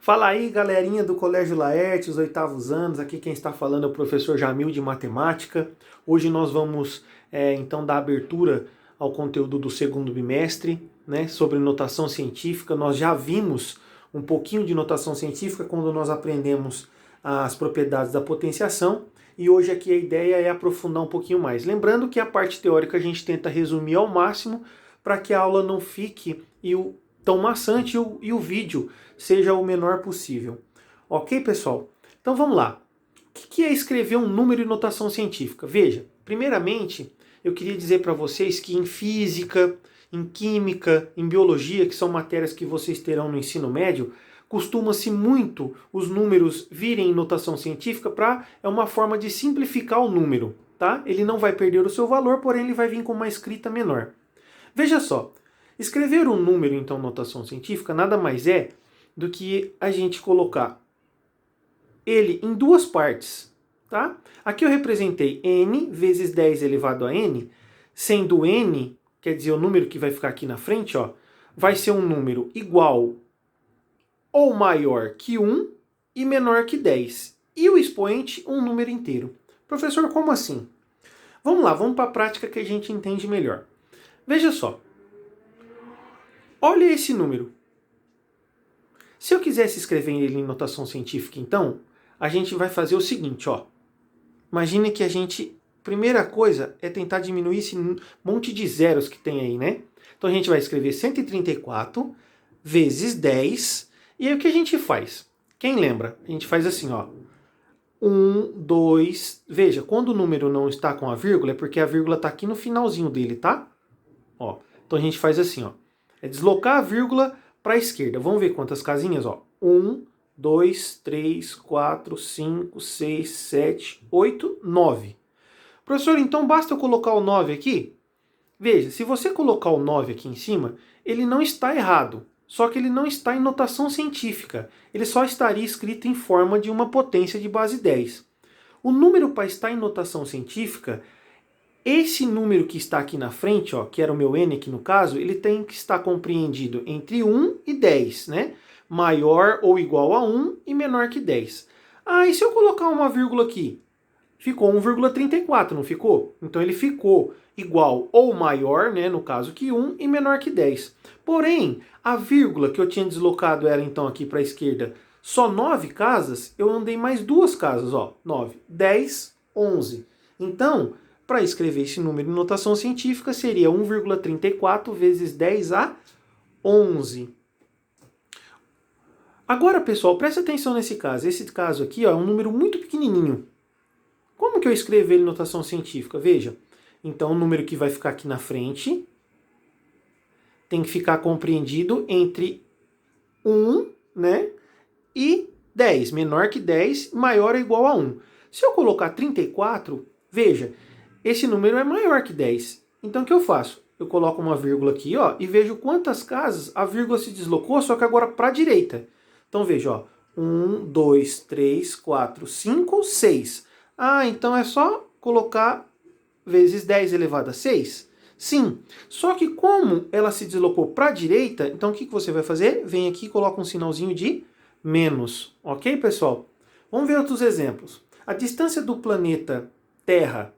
Fala aí, galerinha do Colégio Laerte, os oitavos anos. Aqui quem está falando é o professor Jamil de Matemática. Hoje nós vamos então dar abertura ao conteúdo do segundo bimestre, né, sobre notação científica. Nós já vimos um pouquinho de notação científica quando nós aprendemos as propriedades da potenciação. E hoje aqui a ideia é aprofundar um pouquinho mais. Lembrando que a parte teórica a gente tenta resumir ao máximo para que a aula não fique tão maçante e o vídeo seja o menor possível. Ok, pessoal? Então vamos lá. O que é escrever um número em notação científica? Veja, primeiramente, eu queria dizer para vocês que em física, em química, em biologia, que são matérias que vocês terão no ensino médio, costuma-se muito os números virem em notação científica é uma forma de simplificar o número, tá? Ele não vai perder o seu valor, porém ele vai vir com uma escrita menor. Veja só, escrever um número, então, em notação científica, nada mais é do que a gente colocar ele em duas partes, tá? Aqui eu representei n vezes 10 elevado a n, sendo n, quer dizer, o número que vai ficar aqui na frente, ó, vai ser um número igual ou maior que 1 e menor que 10. E o expoente, um número inteiro. Professor, como assim? Vamos lá, vamos para a prática que a gente entende melhor. Veja só. Olha esse número. Se eu quisesse escrever ele em notação científica, então, a gente vai fazer o seguinte, ó. Imagine que primeira coisa é tentar diminuir esse monte de zeros que tem aí, né? Então a gente vai escrever 134 vezes 10. E aí o que a gente faz? Quem lembra? A gente faz assim, ó. 1, 2... Veja, quando o número não está com a vírgula, é porque a vírgula está aqui no finalzinho dele, tá? Ó, então a gente faz assim, ó. É deslocar a vírgula para a esquerda. Vamos ver quantas casinhas, ó. 1, 2, 3, 4, 5, 6, 7, 8, 9. Professor, então basta eu colocar o 9 aqui? Veja, se você colocar o 9 aqui em cima, ele não está errado. Só que ele não está em notação científica. Ele só estaria escrito em forma de uma potência de base 10. O número para estar em notação científica, esse número que está aqui na frente, ó, que era o meu n aqui no caso, ele tem que estar compreendido entre 1 e 10, né? Maior ou igual a 1 e menor que 10. Ah, e se eu colocar uma vírgula aqui? Ficou 1,34, não ficou? Então ele ficou igual ou maior, né, no caso que 1, e menor que 10. Porém, a vírgula que eu tinha deslocado ela então aqui para a esquerda, só 9 casas, eu andei mais 2 casas, ó, 9, 10, 11. Então, para escrever esse número em notação científica, seria 1,34 vezes 10 a 11. Agora, pessoal, preste atenção nesse caso. Esse caso aqui, ó, é um número muito pequenininho. Como que eu escrevo ele em notação científica? Veja, então o número que vai ficar aqui na frente tem que ficar compreendido entre 1, né, e 10. Menor que 10, maior ou igual a 1. Se eu colocar 34, veja, esse número é maior que 10. Então o que eu faço? Eu coloco uma vírgula aqui, ó, e vejo quantas casas a vírgula se deslocou, só que agora para a direita. Então veja, ó, 1, 2, 3, 4, 5, 6. Ah, então é só colocar vezes 10 elevado a 6? Sim, só que como ela se deslocou para a direita, então o que você vai fazer? Vem aqui e coloca um sinalzinho de menos. Ok, pessoal? Vamos ver outros exemplos. A distância do planeta Terra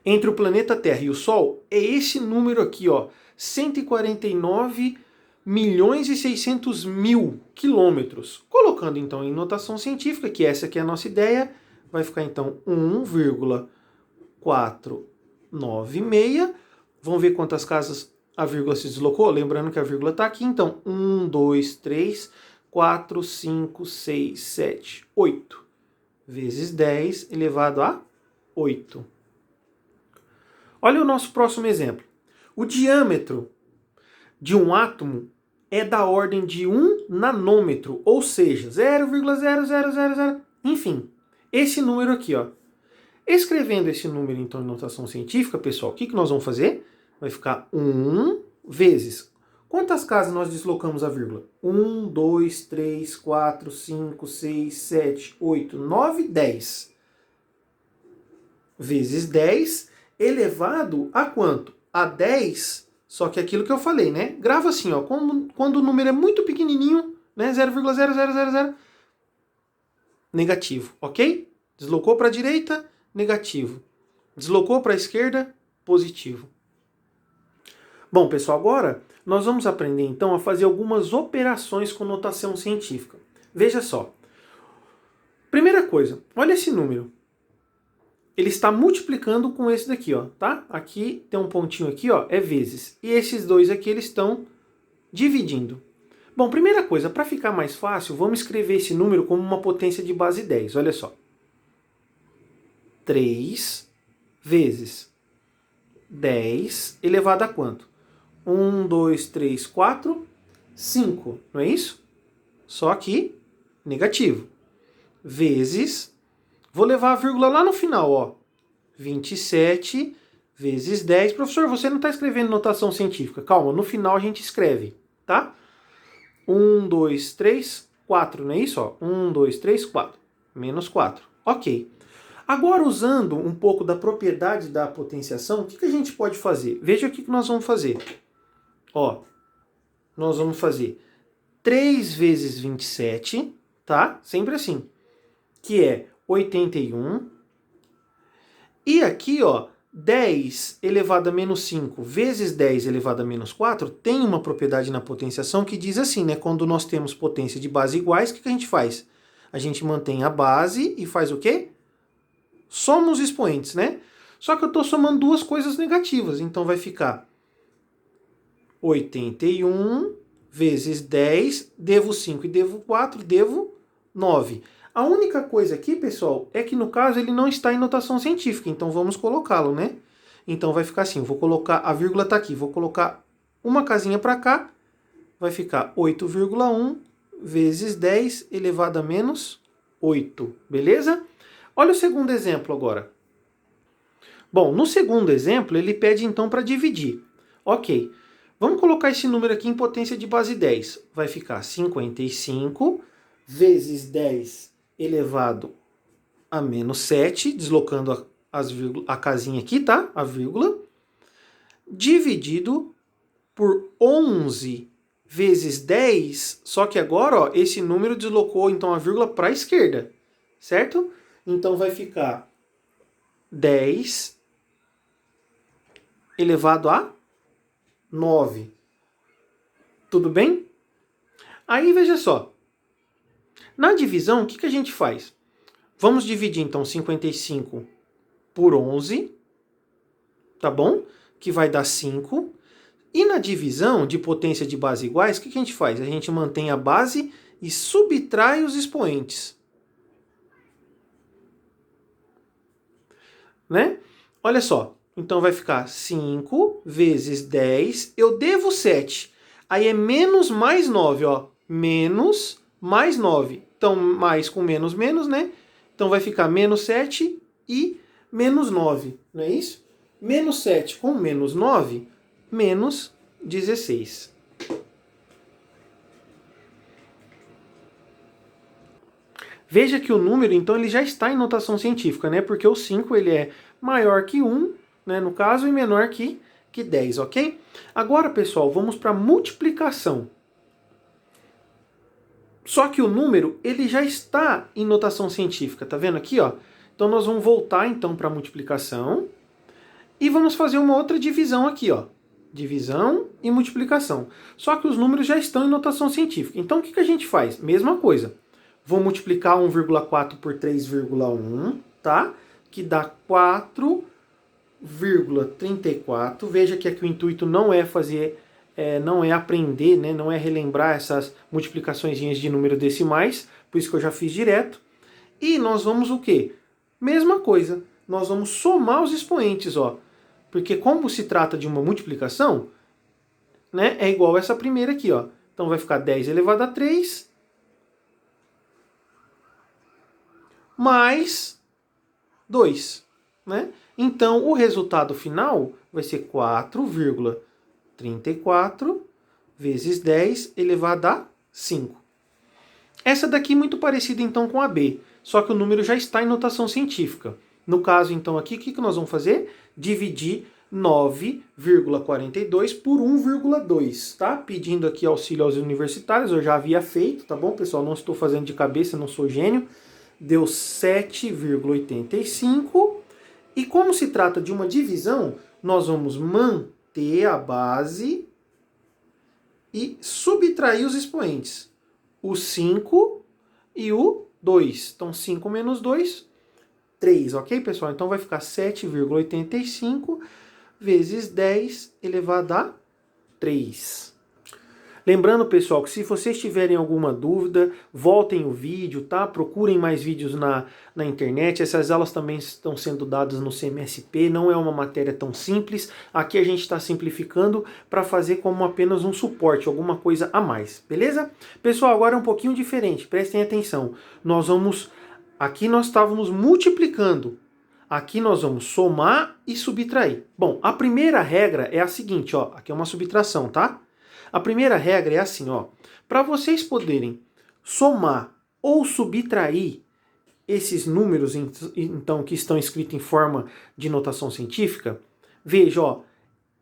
entre o planeta Terra e o Sol é esse número aqui, ó, 149 milhões e 600 mil quilômetros. Colocando então em notação científica, que essa aqui é a nossa ideia, vai ficar então 1,496. Vamos ver quantas casas a vírgula se deslocou? Lembrando que a vírgula está aqui, então 1, 2, 3, 4, 5, 6, 7, 8. Vezes 10 elevado a 8. Olha o nosso próximo exemplo. O diâmetro de um átomo é da ordem de 1 nanômetro, ou seja, 0,0000, enfim, esse número aqui, ó. Escrevendo esse número então em notação científica, pessoal, o que nós vamos fazer? Vai ficar 1 vezes. Quantas casas nós deslocamos a vírgula? 1, 2, 3, 4, 5, 6, 7, 8, 9, 10. Vezes 10 elevado a quanto? A 10, só que aquilo que eu falei, né? Grava assim, ó, quando o número é muito pequenininho, né? 0,0000 negativo, ok? Deslocou para a direita, negativo. Deslocou para a esquerda, positivo. Bom, pessoal, agora nós vamos aprender então a fazer algumas operações com notação científica. Veja só. Primeira coisa, olha esse número. Ele está multiplicando com esse daqui, ó, tá? Aqui tem um pontinho aqui, ó, é vezes. E esses dois aqui, eles estão dividindo. Bom, primeira coisa, para ficar mais fácil, vamos escrever esse número como uma potência de base 10. Olha só. 3 vezes 10 elevado a quanto? 1, 2, 3, 4, 5, não é isso? Só que negativo. Vezes, vou levar a vírgula lá no final, ó. 27 vezes 10. Professor, você não está escrevendo notação científica. Calma, no final a gente escreve, tá? 1, 2, 3, 4, não é isso? Ó? 1, 2, 3, 4. Menos 4. Ok. Agora, usando um pouco da propriedade da potenciação, o que a gente pode fazer? Veja o que nós vamos fazer. Ó, nós vamos fazer 3 vezes 27, tá? Sempre assim. Que é 81. E aqui, ó, 10 elevado a menos 5 vezes 10 elevado a menos 4 tem uma propriedade na potenciação que diz assim, né? Quando nós temos potência de base iguais, o que a gente faz? A gente mantém a base e faz o quê? Soma os expoentes, né? Só que eu estou somando duas coisas negativas, então vai ficar 81 vezes 10, devo 5 e devo 4, devo 9. A única coisa aqui, pessoal, é que no caso ele não está em notação científica, então vamos colocá-lo, né? Então vai ficar assim, vou colocar, a vírgula está aqui, vou colocar uma casinha para cá, vai ficar 8,1 vezes 10 elevado a menos 8, beleza? Olha o segundo exemplo agora. Bom, no segundo exemplo ele pede então para dividir. Ok, vamos colocar esse número aqui em potência de base 10. Vai ficar 55 vezes 10 elevado a menos 7, deslocando a casinha aqui, tá? A vírgula. Dividido por 11 vezes 10, só que agora, ó, esse número deslocou então a vírgula para a esquerda, certo? Então vai ficar 10 elevado a 9. Tudo bem? Aí veja só. Na divisão, o que a gente faz? Vamos dividir então 55 por 11, tá bom? Que vai dar 5. E na divisão de potência de base iguais, o que a gente faz? A gente mantém a base e subtrai os expoentes. Né? Olha só, então vai ficar 5 vezes 10, eu devo 7. Aí é menos mais 9, ó. Menos mais 9. Então, mais com menos, menos, né? Então vai ficar menos 7 e menos 9, não é isso? Menos 7 com menos 9, menos 16. Veja que o número, então, ele já está em notação científica, né? Porque o 5 ele é maior que 1, né, no caso, e menor que 10, ok? Agora, pessoal, vamos para a multiplicação. Só que o número, ele já está em notação científica, tá vendo aqui, ó? Então, nós vamos voltar, então, para a multiplicação e vamos fazer uma outra divisão aqui, ó. Divisão e multiplicação. Só que os números já estão em notação científica. Então, o que a gente faz? Mesma coisa. Vou multiplicar 1,4 por 3,1, tá? Que dá 4,34. Veja que aqui o intuito não é fazer, não é aprender, né? Não é relembrar essas multiplicações de número decimais, por isso que eu já fiz direto. E nós vamos o quê? Mesma coisa, nós vamos somar os expoentes, ó. Porque como se trata de uma multiplicação, né? É igual essa primeira aqui, ó. Então vai ficar 10 elevado a 3 mais 2, né? Então, o resultado final vai ser 4,34 vezes 10 elevado a 5. Essa daqui é muito parecida, então, com a B, só que o número já está em notação científica. No caso, então, aqui, o que nós vamos fazer? Dividir 9,42 por 1,2, tá? Pedindo aqui auxílio aos universitários, eu já havia feito, tá bom, pessoal? Não estou fazendo de cabeça, não sou gênio. Deu 7,85. E como se trata de uma divisão, nós vamos manter a base e subtrair os expoentes. O 5 e o 2. Então, 5 menos 2, 3, ok, pessoal? Então, vai ficar 7,85 vezes 10 elevado a 3. Lembrando, pessoal, que se vocês tiverem alguma dúvida, voltem o vídeo, tá? Procurem mais vídeos na internet. Essas aulas também estão sendo dadas no CMSP, não é uma matéria tão simples. Aqui a gente está simplificando para fazer como apenas um suporte, alguma coisa a mais, beleza? Pessoal, agora é um pouquinho diferente, prestem atenção. Aqui nós estávamos multiplicando. Aqui nós vamos somar e subtrair. Bom, a primeira regra é a seguinte, ó. Aqui é uma subtração, tá? A primeira regra é assim, ó. Para vocês poderem somar ou subtrair esses números, então, que estão escritos em forma de notação científica, veja, ó.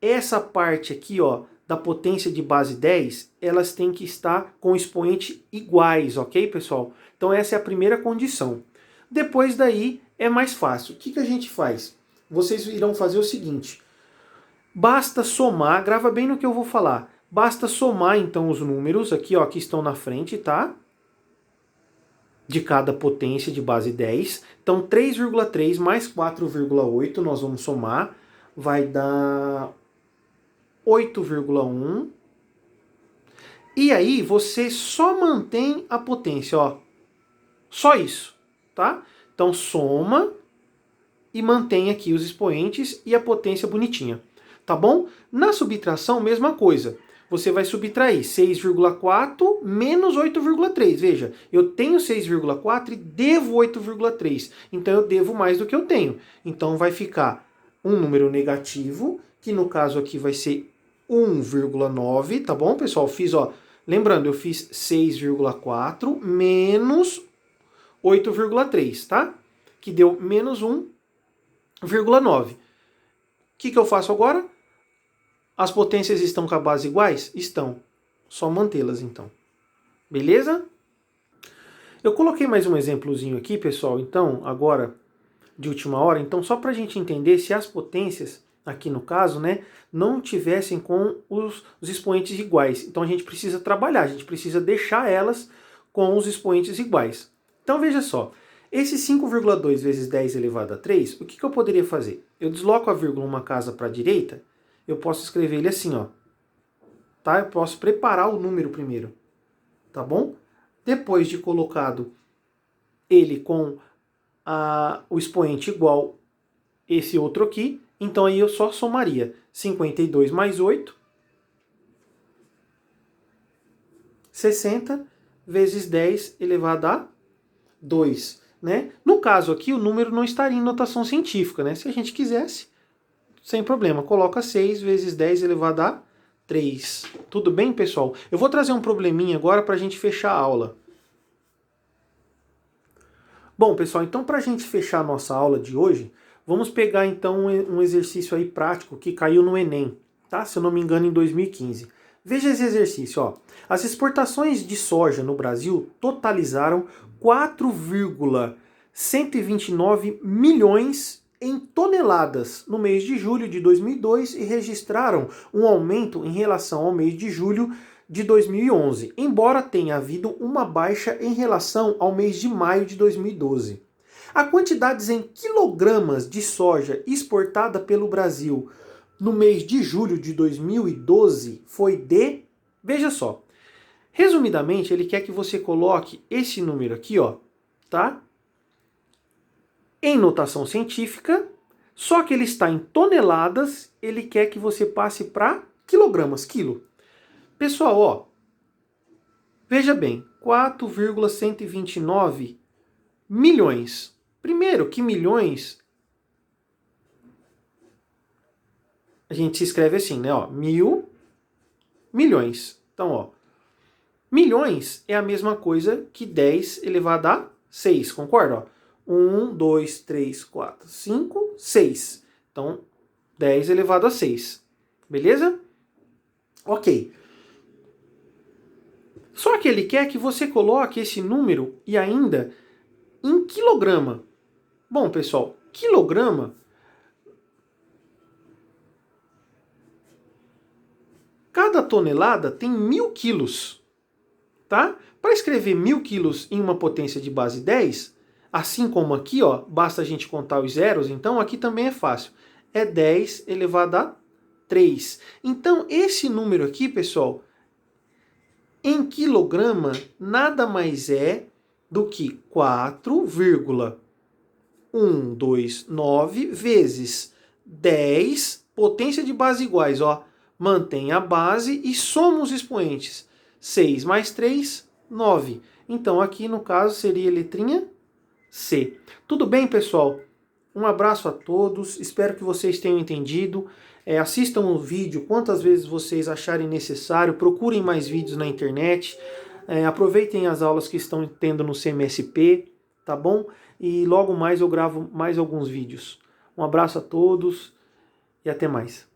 Essa parte aqui, ó, da potência de base 10, elas têm que estar com expoente iguais, ok, pessoal? Então essa é a primeira condição. Depois daí é mais fácil. O que a gente faz? Vocês irão fazer o seguinte. Basta somar, grava bem no que eu vou falar. Basta somar então os números aqui, ó, que estão na frente, tá? De cada potência de base 10. Então 3,3 mais 4,8 nós vamos somar. Vai dar 8,1. E aí você só mantém a potência, ó. Só isso, tá? Então soma e mantém aqui os expoentes e a potência bonitinha, tá bom? Na subtração, mesma coisa. Você vai subtrair 6,4 menos 8,3. Veja, eu tenho 6,4 e devo 8,3. Então eu devo mais do que eu tenho. Então vai ficar um número negativo, que no caso aqui vai ser 1,9, tá bom, pessoal? Lembrando, eu fiz 6,4 menos 8,3, tá? Que deu menos 1,9. O que eu faço agora? As potências estão com a base iguais? Estão. Só mantê-las, então. Beleza? Eu coloquei mais um exemplozinho aqui, pessoal, então, agora, de última hora. Então, só para a gente entender se as potências, aqui no caso, né, não tivessem com os expoentes iguais. Então, a gente precisa trabalhar, a gente precisa deixar elas com os expoentes iguais. Então, veja só. Esse 5,2 vezes 10 elevado a 3, o que eu poderia fazer? Eu desloco a vírgula uma casa para a direita, eu posso escrever ele assim, ó. Tá? Eu posso preparar o número primeiro, tá bom? Depois de colocado ele com o expoente igual esse outro aqui, então aí eu só somaria 52 mais 8, 60 vezes 10 elevado a 2. Né? No caso aqui, o número não estaria em notação científica, né? Se a gente quisesse, sem problema, coloca 6 vezes 10 elevado a 3. Tudo bem, pessoal? Eu vou trazer um probleminha agora para a gente fechar a aula. Bom, pessoal, então para a gente fechar a nossa aula de hoje, vamos pegar então um exercício aí prático que caiu no Enem, tá? Se eu não me engano, em 2015. Veja esse exercício, ó. As exportações de soja no Brasil totalizaram 4,129 milhões em toneladas no mês de julho de 2002 e registraram um aumento em relação ao mês de julho de 2011, embora tenha havido uma baixa em relação ao mês de maio de 2012. A quantidades em quilogramas de soja exportada pelo Brasil no mês de julho de 2012 foi de... Veja só. Resumidamente, ele quer que você coloque esse número aqui, ó, tá? Em notação científica, só que ele está em toneladas, ele quer que você passe para quilogramas, quilo. Pessoal, ó, veja bem, 4,129 milhões. Primeiro, que milhões, a gente se escreve assim, né, ó, 1.000 milhões. Então, ó, milhões é a mesma coisa que 10 elevado a 6, concorda? Ó, 1, 2, 3, 4, 5, 6. Então, 10 elevado a 6. Beleza? Ok. Só que ele quer que você coloque esse número e ainda em quilograma. Bom, pessoal, quilograma... Cada tonelada tem 1000 quilos. Tá? Para escrever 1000 quilos em uma potência de base 10, assim como aqui, ó, basta a gente contar os zeros, então aqui também é fácil. É 10 elevado a 3. Então, esse número aqui, pessoal, em quilograma, nada mais é do que 4,129 vezes 10, potência de base iguais, ó. Mantém a base e soma os expoentes. 6 mais 3, 9. Então aqui no caso seria a letrinha C. Tudo bem, pessoal? Um abraço a todos, espero que vocês tenham entendido. Assistam o vídeo quantas vezes vocês acharem necessário, procurem mais vídeos na internet, aproveitem as aulas que estão tendo no CMSP, tá bom? E logo mais eu gravo mais alguns vídeos. Um abraço a todos e até mais.